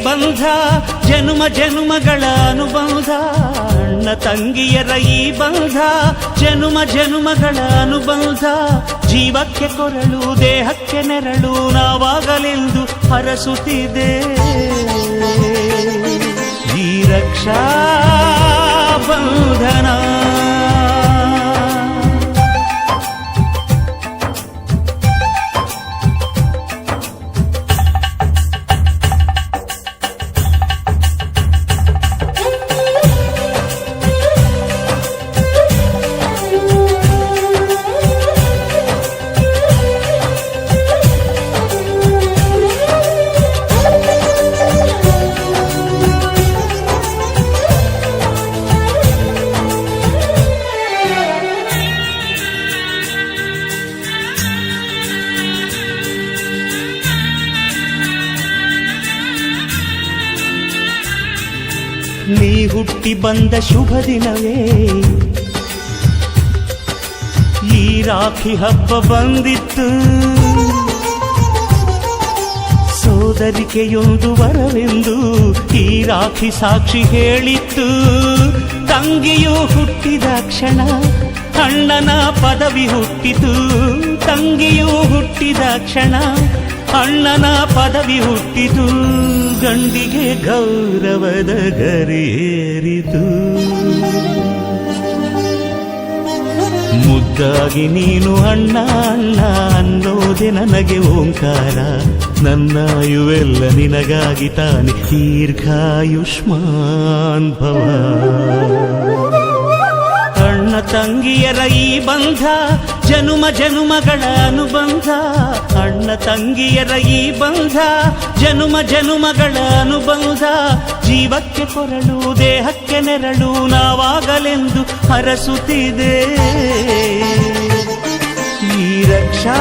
ಬಂಧ ಜನುಮ ಜನುಮಗಳ ಅನುಬಂಧ ಅಣ್ಣ ತಂಗಿಯರ ಈ ಬಂಧ ಜನುಮ ಜನುಮಗಳ ಅನುಬಂಧ ಜೀವಕ್ಕೆ ಕೊರಳು ದೇಹಕ್ಕೆ ನೆರಳು ನಾವಾಗಲೆಂದು ಹರಸುತ್ತಿದೆ ಈ ರಕ್ಷಾ ಬಂಧನ ನೀ ಹುಟ್ಟಿ ಬಂದ ಶುಭ ದಿನವೇ ಈ ರಾಖಿ ಹಬ್ಬ ಬಂದಿತ್ತು ಸೋದರಿಕೆಯೊಂದು ವರವೆಂದು ಈ ರಾಖಿ ಸಾಕ್ಷಿ ಹೇಳಿತ್ತು ತಂಗಿಯು ಹುಟ್ಟಿದ ಕ್ಷಣ ಅಣ್ಣನ ಪದವಿ ಹುಟ್ಟಿತು ತಂಗಿಯು ಹುಟ್ಟಿದ ಕ್ಷಣ ಅಣ್ಣನ ಪದವಿ ಹುಟ್ಟಿತು ಗಂಡಿಗೆ ಗೌರವದ ಗರಿಯೇರಿತು ಮುದ್ದಾಗಿ ನೀನು ಅಣ್ಣ ಅಣ್ಣ ಅನ್ನೋದೆ ನನಗೆ ಓಂಕಾರ ನನ್ನಾಯುವೆಲ್ಲ ನಿನಗಾಗಿ ತಾನೆ ದೀರ್ಘಾಯುಷ್ಮಾನ್ ಭವ ಅಣ್ಣ ತಂಗಿಯರ ಈ ಬಂಧ ಜನುಮ ಜನುಮಗಳ ಅನುಬಂಧ ಅಣ್ಣ ತಂಗಿಯರ ಈ ಬಂಧ ಜನುಮ ಜನುಮಗಳ ಅನುಬಂಧ ಜೀವಕ್ಕೆ ಕೊರಳು ದೇಹಕ್ಕೆ ನೆರಳು ನಾವಾಗಲೆಂದು ಹರಸುತ್ತಿದೆ ಈ ರಕ್ಷಾ